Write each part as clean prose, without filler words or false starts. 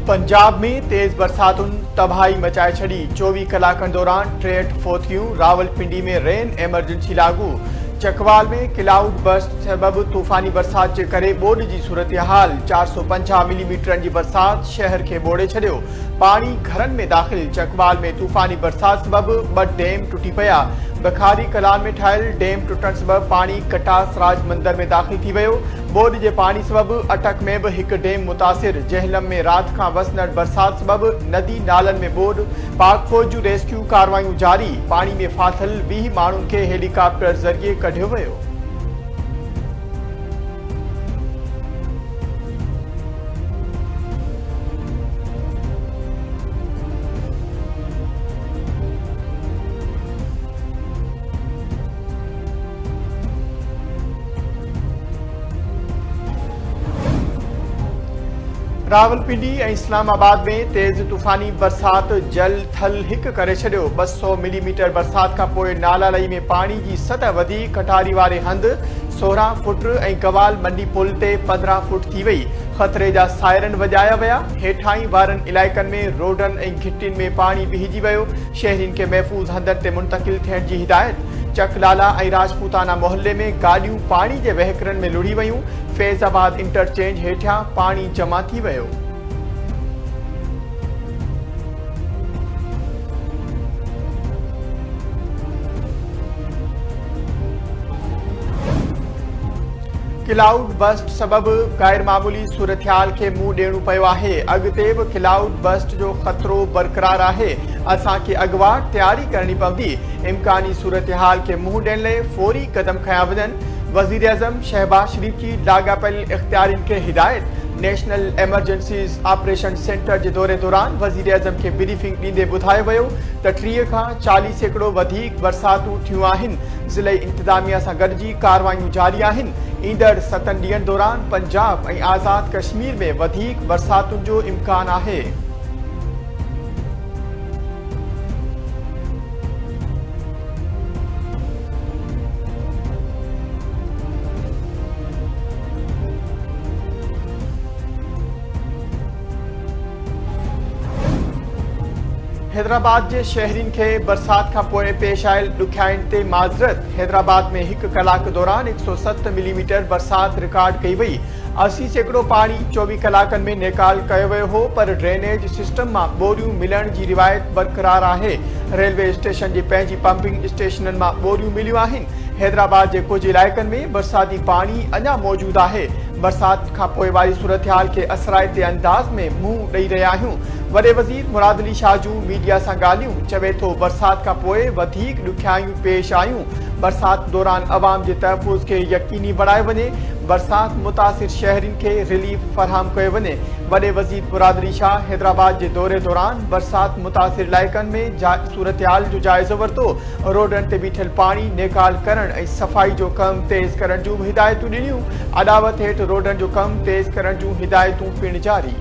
पंजाब में तेज बरसातुनि तबाही मचाए छड़ी। 24 कलाकनि दौरान 63 फोथियूं। रावलपिंडी में रेन एमरजेंसी लागू। चकवाल में क्लाउड बर्स्ट सबब तूफ़ानी बरसात जे करे ॿोॾ जी सूरत-हाल। 450 मिलीमीटर जी बरसात शहर खे ॿोड़े छॾियो। पाणी घरनि में दाख़िल। चकवाल में तूफ़ानी बरसात सबब 2 डैम टुटी पिया। बखारी कलान में ठाहियल डैम टुटण सबब पाणी कटास राज मंदिर में दाख़िल थी वियो। ॿोॾ जे पाणी सबब अटक में बि हिकु डैम मुतासिर। जहलम में राति खां वसनड़ बरसात सबब नदी नालनि में ॿोॾ। पाक फौज जूं रेस्क्यू कार्रवायूं जारी। पाणी में फाथल 20 माण्हुनि खे हेलीकॉप्टर ज़रिए कढियो वियो। रावलपिंडी ऐं इस्लामाबाद में तेज़ तूफ़ानी बरसात जल थल हिकु करे छॾियो। 200 मिलीमीटर बरसात खां पोइ नालालई में पाणी जी सतह वधी। कटारी वारे हंधि 16 फुट ऐं गवाल मंडी पुल ते 15 फुट थी वई। ख़तरे जा सायरन वॼाया विया। हेठाहीं वारनि इलाइक़नि में रोडनि ऐं घिटियुनि में पाणी बीहिजी वियो। शहरियुनि खे महफ़ूज़ हंधनि ते मुंतक़िल थियण जी हिदायत। चकलाला ऐं राजपूताना मोहल्ले में गाॾियूं पाणी जे वहिकरनि में लुढ़ी वयूं। फैज़ाबाद इंटरचेंज हेठियां पाणी जमा थी वियो। क्लाउड बस्ट सबब गैर मामूली सूरत-हाल खे मुंहुं ॾियणो पियो आहे। अॻिते बि क्लाउड बस्ट जो ख़तरो बरक़रार आहे। असांखे अॻुवाट तयारी करणी पवंदी। इम्कानी सूरत-हाल खे मुंहुं ॾियण लाइ फौरी क़दम खंया वञनि। वज़ीर आज़म शहबाज शरीफ जी लाॻापियल इख़्तियारियुनि खे हिदायत। नेशनल एमरजेंसीज़ ऑपरेशन सेंटर जे दौरे दौरान वज़ीर आज़म खे ब्रीफिंग ॾींदे ॿुधायो वियो त 30 खां 40% वधीक बरसातूं थियूं आहिनि। ज़िले इंतिज़ामिया सां गॾिजी कार्रवायूं जारी आहिनि। ईंदड़ 7 ॾींहनि दौरान पंजाब ऐं आज़ाद कश्मीर में वधीक बरसातुनि जो इम्कान आहे। हैदराबाद के शहरियुनि खे बरसात खां पोइ पेश आयल ॾुखियाईनि ते माज़रत। हैदराबाद में 1 कलाक दौरान 107 मिलीमीटर बरसात रिकॉर्ड कई वई। 80% पाणी 24 कलाकनि में निकाल कयो वियो हो, पर ड्रेनेज सिस्टम मां ॿोरियूं मिलण जी रिवायत बरक़रार आहे। रेलवे स्टेशन जे पंहिंजी पंपिंग स्टेशननि मां ॿोरियूं मिलियूं आहिनि। हैदराबाद के कुछ इलाइक़नि में बरसाती पाणी अञा मौजूद आहे। बरसात खां पोइ वारी सूरत-हाल खे असराइते अंदाज़ में मुंहुं ॾेई रहिया आहियूं। वॾे वज़ीर मुराद अली शाह जूं मीडिया सां ॻाल्हियूं। चवे थो बरसात खां पोइ वधीक ॾुखियायूं पेश आयूं। बरसात दौरान अवाम जे तहफ़ुज़ खे यकीनी बणायो वञे। बरसात मुतासिर शहरियुनि खे रिलीफ फराहम कयो वञे। वॾे वज़ीर मुराद अली शाह हैदराबाद जे दौरे दौरान बरसात मुतासिर इलाइक़नि में सूरत-हाल जो जाइज़ो वरितो। रोडनि ते बीठल पाणी नेकाल करण ऐं सफ़ाई जो कमु तेज़ करण जूं हिदायतूं ॾिनियूं। अॾावत हेठि रोडनि जो कमु तेज़ करण जूं हिदायतूं पिणु जारी।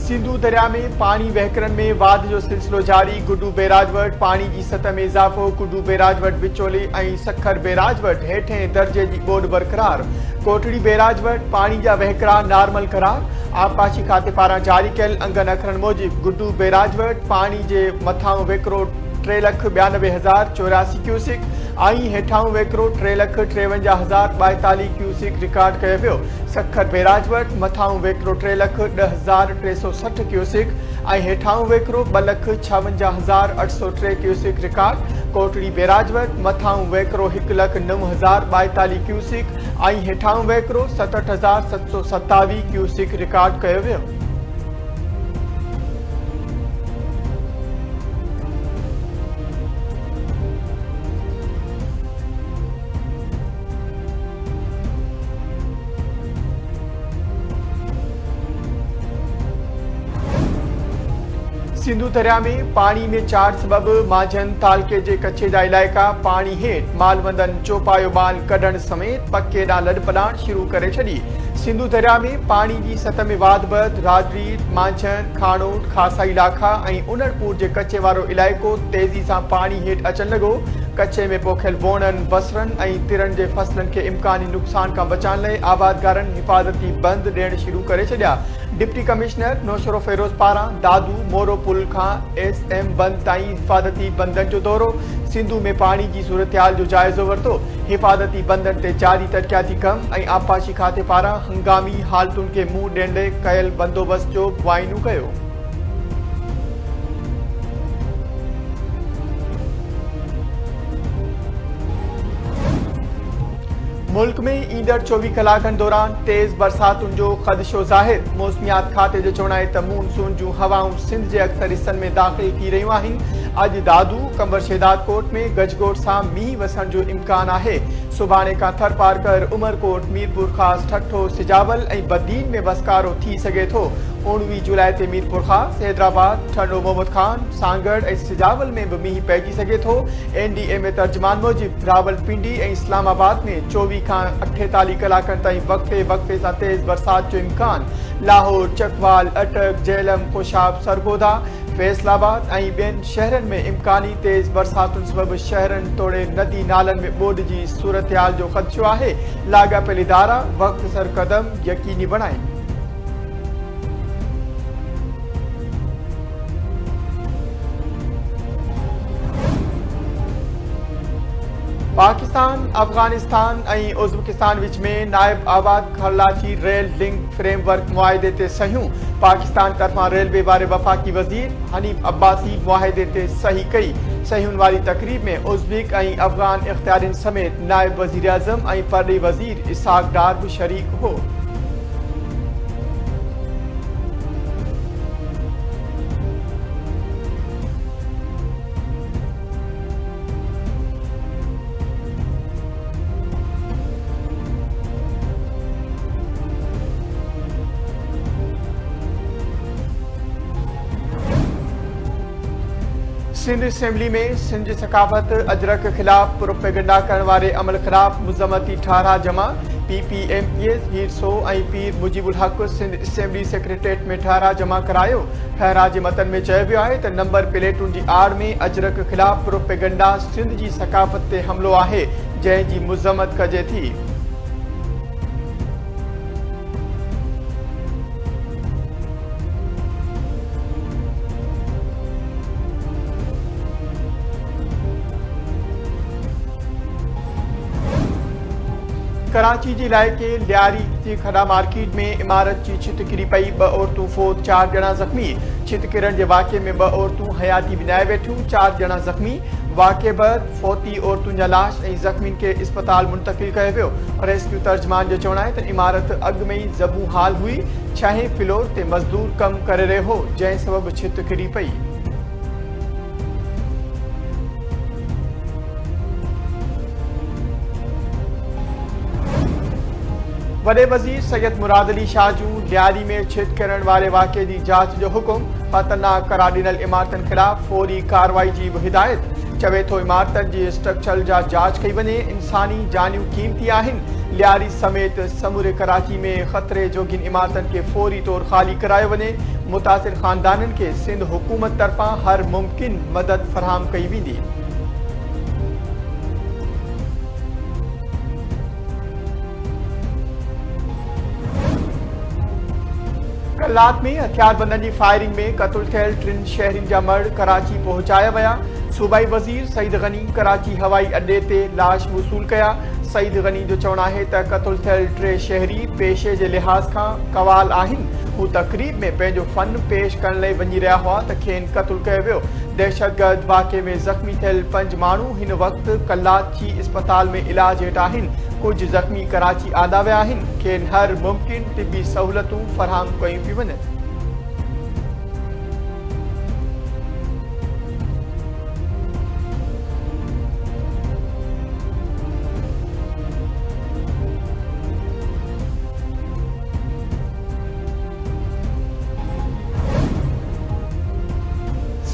सिंधु दरिया में पानी वहकरन में वाद जो सिलसिलो जारी। गुड्डू बैराज वटि पानी जी सतह में इज़ाफ़ो। गुड्डू बैराज वटि विचोले ऐं सखर बैराज वटि हेठें दर्जे जी ॿोॾ बरक़रार। कोटड़ी बैराज वटि पानी जा वहिकरा नॉर्मल करार। आबपाशी खाते पारां जारी कयल अंगनि अखरनि मूजिबि गुड्डू बैराज वटि पानी जे मथां वेकिरो 3,92,084 क्यूसिक ऐं हेठां वेकिरो 3,53,042 क्यूसिक रिकॉर्ड कयो वियो। सखर बैराज वटि मथां वेकिरो 3,10,360 क्यूसिक ऐं हेठां वेकिरो 2,56,803 क्यूसिक रिकॉर्ड। कोटड़ी बैराज वटि मथां वेकिरो 1,09,042 क्यूसिक ऐं हेठां वेकिरो 67,727 क्यूसिक रिकॉर्ड कयो वियो। सिंधु दरिया में पानी में चार सबब माझन तालके जे कच्चे जा इलाइका पानी हेठ मालवंदन चौपायो माल कढण समेत पक्के ॾांहुं लॾपलाण शुरू करे छॾी। सिंधु दरिया में पानी की सतह में वाध बद राजरीत मांझन खानोट खासा इलाका ऐं उनड़पुर जे कच्चे वारो इलाइको तेजी से पानी हेठ अचन लगो। कच्चे में पोखियल वोणन बसरन ऐं तिरन जे फसलन के इम्कानी नुकसान का बचाने लाइ आबादगारन हिफाजती बंद ॾियण शुरू करे छॾिया। डिप्टी कमिश्नर नौशरो फेरोज पारां दादू मोरो पुल खां SM बंद ताईं हिफाजती बंदन जो दौरो। सिंधु में पानी की सूरतहाल जो जायज़ो वरतो। हिफाजती बंदन ते जारी तरक्याती कम ऐं आबपाशी खाते पारां हंगामी हालतुन के मुंह ॾियण कयल बंदोबस्त जो मुआयनो कयो। मुल्क में ईंदड़ 24 कलाकनि दौरान तेज़ बरसातुनि जो ख़दशो ज़ाहिर। मौसमियात खाते जो चवणु आहे त मानसून जूं हवाऊं सिंध जे अक्सर हिस्सनि में दाख़िल थी रहियूं आहिनि। अॼु दादू कंबर शेदादकोट में गजगोड़ सां मींहुं वसण जो इम्कान आहे। सुभाणे खां थरपारकर उमरकोट मीरपुर ख़ास ठठो सिजावल ऐं बदीन में वसकारो थी सघे थो। 19 जुलाई ते मीरपुर ख़ास हैदराबाद ठंडो मोहम्मद खान सांगड़ ऐं सिजावल में भी मींहुं पइजी सघे थो। NDMA तर्जमान मूजिब रावलपिंडी ऐं इस्लामाबाद में 24 खां 48 कलाकनि ताईं वक़्फे वक़्फे सां तेज़ बरसात जो इम्कान। लाहौर चकवाल अटक झेलम कोशाब सरगोदा फैसलाबाद ऐं ॿियनि शहरनि में इम्कानी तेज़ बरसातुनि सबबि शहरनि तोड़े नदी नालनि में ॿोॾ जी सूरतहाल जो ख़दशो आहे। लाॻापियल इदारा वक़्तसर क़दम यकीनी बणाइनि। पाकिस्तान अफगानिस्तान ऐं उज़्बेकिस्तान विच में नायब आबाद खलाची रेल लिंक फ्रेमवर्क मुआहिदे ते सहियूं। पाकिस्तान तरफां रेलवे वारे वफ़ाक़ी वज़ीर हनीफ अब्बासी मुआहिदे ते सही कई। सहियुनि वारी तक़रीब में उज़्बेक ऐं अफगान इख्तियारिन समेत नायब वज़ीर आज़म ऐं परॾे वज़ीर इसहाक डार भी शरीक हो। सिंध असेंबली में सिंध सकाफत अजरक खिलाफ प्रोपेगंडा करने वाले अमल खिलाफ मुज़म्मती ठारा जमा। PPMPS हीरसो ऐं पीर मुजीबुल हक सिंध असेंबली सेक्रेटरीट में ठारा जमा करायो। ठारा जे मतन में चयो वियो आहे त नंबर प्लेटुनि जी आड़ में अजरक खिलाफ प्रोपेगंडा सिंध जी सकाफत ते हमलो आहे जंहिं जी मुज़म्मत कजे थी। कराची जे इलाइक़े लियारी जी खड़ा मार्केट में इमारत की छित किरी पई। 2 औरतूं फोत 4 ॼणा ज़ख़्मी। छित किरण के वाक़े में 2 औरतूं हयाती विञाए वेठियूं। 4 ॼणा ज़ख़्मी। वाक़े बैदि फोती औरतुनि जा लाश ऐं ज़ख़्मियुनि खे इस्पताल मुंतक़िल कयो वियो। रेस्क्यू तर्जमान जो चवणु आहे त इमारत अॻु में ई ज़बू हाल हुई। 6हें फ्लोर ते मज़दूर कमु करे रहियो हो जंहिं सबबि छित किरी पई। वॾे वज़ीर सैयद मुराद अली शाह जूं लियारी में छित किरण वारे वाक़े की जांच जो हुकुम। ख़तरनाक करार ॾिनल इमारतनि ख़िलाफ़ फौरी कार्रवाई की भी हिदायत। चवे थो इमारतनि जी स्ट्रक्चर जा जांच कई वञे। इंसानी जानियूं क़ीमती आहिनि। लियारी समेत समूरे कराची में ख़तरे जोगिन इमारतनि के फौरी तौर ख़ाली करायो वञे। मुतासिर ख़ानदाननि के सिंध हुकूमत तरफ़ां हर मुमकिन मदद फराहम कई वेंदी। कलाक में हथियारबंदनि जी फायरिंग में क़त्ल थियल 3 शहरिन जा मर्द कराची पहुचाया विया। सूबाई वज़ीर सईद गनी कराची हवाई अड्डे ते लाश वसूल कया। सईद गनी जो चवणु आहे त क़त्ल थियल 3 शहरी पेशे जे लिहाज़ खां कवाल आहिनि। हू तक़रीब में पंहिंजो फ़न पेश करण लाइ वञी रहिया हुआ त खेनि क़त्ल कयो वियो। दहशतगर्द वाक़े में ज़ख़्मी थियल 5 माण्हू हिन वक़्तु कराची इस्पताल में इलाज हेठि आहिनि। कुछ ज़ख़्मी कराची आंदा विया आहिनि। खेनि हर मुमकिन तिबी सहूलतूं फराहम कयूं पियूं वञनि।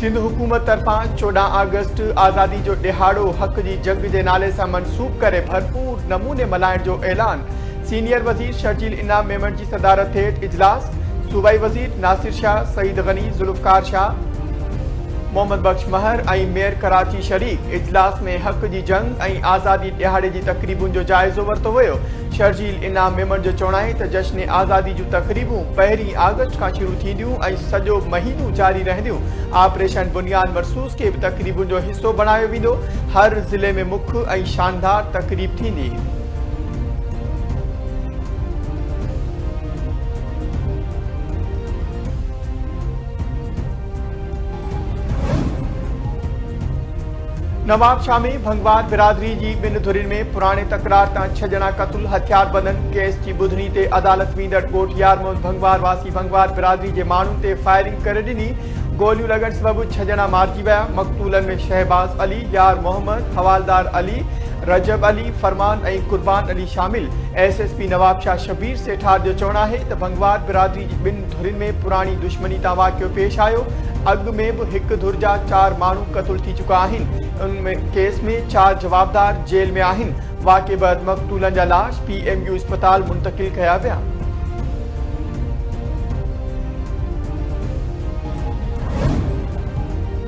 सिंध हुकूमत तरफां 14 अगस्त आज़ादी जो ॾिहाड़ो हक़ जी जंग जे नाले सां मंसूब करे भरपूर नमूने मल्हाइण जो ऐलान। सीनियर वज़ीर शर्जील इनाम मेमन जी सदारत हेठि इजलास। सूबाई वज़ीर नासिर शाह, सईद गनी, जुल्फ़कार शाह, मोहम्मद बख्श महर ऐं मेयर कराची शरीक। इजलास में हक़ जी जंग ऐं आज़ादी ॾिहाड़े जी तक़रीबुनि जो जाइज़ो वरितो वियो। शर्जील इनाम मेमन जो चवणु आहे त जश्न आज़ादी जूं तक़रीबूं 1 अगस्त खां शुरू थींदियूं ऐं सॼो महीनो जारी रहंदियूं। ऑपरेशन बुनियाद मरसूस खे बि तक़रीबुनि जो हिसो बणायो वेंदो। हर ज़िले में मुख्य ऐं शानदार तक़रीब थींदी। नवाबशाह में भंगवार बिरादरी जी 2 धुरियुनि में पुराणे तकरार तां 6 ॼणा क़तल। हथियार बंदन केस जी ॿुधणी ते अदालत वेंदड़ कोर्ट यार मोहम्मद भंगवार वासी भंगवार बिरादरी जे माण्हुनि ते फायरिंग करे ॾिनी। गोलियूं लॻण सबबि 6 ॼणा मारिजी विया। मक़तूलनि में शहबाज अली, यार मोहम्मद, हवालदार अली, रजब अली, फरमान ऐं कुर्बान अली शामिल। SSP नवाबशाह शबीर सेठार जो चवणु आहे त भंगवार बिरादरी जी 2 धुरियुनि में पुराणी दुश्मनी तां वाक़ियो पेश आयो। अॻु में बि हिक धुर जा 4 माण्हू क़तल थी चुका आहिनि। उन केस में 4 जवाबदार जेल में आहिनि। वाक़े बैदि मक़तूलनि जा लाश PMU अस्पताल मुंतक़िल कया विया।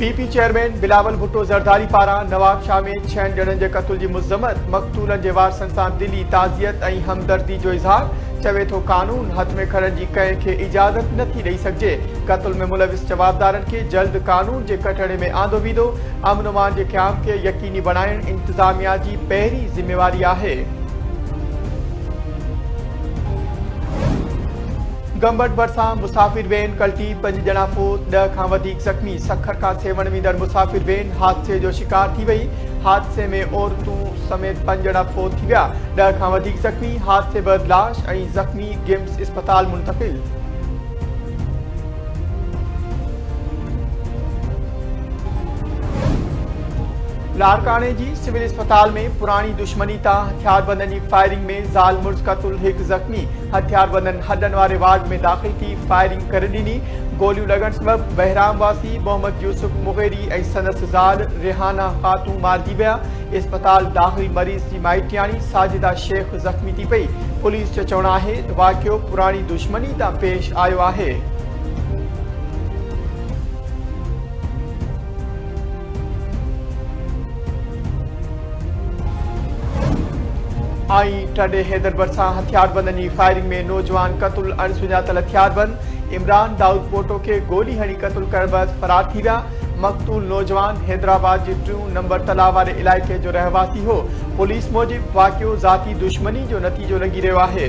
PP चेयरमैन बिलावल भुट्टो ज़रदारी पारां नवाबशाह में 6 ॼणनि जे क़त्ल जी मुज़म्मत। मक़तूलनि जे वारसनि सां दिली ताज़ियत ऐं हमदर्दी जो इज़हार। चवे थो कानून हथ में खणण जी कंहिंखे इजाज़त नथी ॾेई सघिजे। क़त्ल में मुलविस जवाबदारनि खे जल्द कानून जे कटहरे में आंदो वेंदो। अमन अमान जे क़याम खे यकीनी बणाइण इंतिज़ामिया जी पहिरीं ज़िम्मेवारी आहे। गंबट भरिसां मुसाफ़िर वेन कल्टी, 5 ॼणा फोत, 10 खां वधीक ज़ख़्मी। सखर खां सेवण वेंदड़ मुसाफ़िर वेन हादसे जो शिकार थी वई। हादसे में औरतूं समेत 5 ॼणा फोत थी विया, 10 खां वधीक ज़ख़्मी। हादसे बैदि लाश ऐं ज़ख़्मी गिम्स अस्पताल मुंतक़िल। लारकाने जी सिविल अस्पताल में पुरानी दुश्मनी तां हथियारबंदनि जी फायरिंग में ज़ाल मुर्स क़तल, 1 ज़ख़्मी। हथियारबंदनि हॾनि वारे वार्ड में दाख़िल थी फायरिंग करे ॾिनी। गोलियूं लॻण सबबि बहराम वासी मोहम्मद यूसुफ मुग़ेरी ऐं संदसि ज़ाल रिहाना ख़ातून मारिजी विया। अस्पताल दाख़िल मरीज़ जी माइटियाणी साजिदा शेख ज़ख़्मी थी पई। पुलिस जो चवणु आहे त वाक़ियो पुरानी दुश्मनी तां पेश आयो आहे। टडे हैदर भरिसां हथियारबंदनि जी फायरिंग में नौजवान क़तल। अणसुञातल हथियारबंद इमरान दाऊद पोटो खे गोली हणी क़तल करण बैदि फरार थी विया। मक़तूल नौजवान हैदराबाद जे 2 नंबर तलाउ वारे इलाइक़े जो रहवासी हो। पुलिस मूजिबि वाक़ियो ज़ाती दुश्मनी जो नतीजो लॻी रहियो आहे।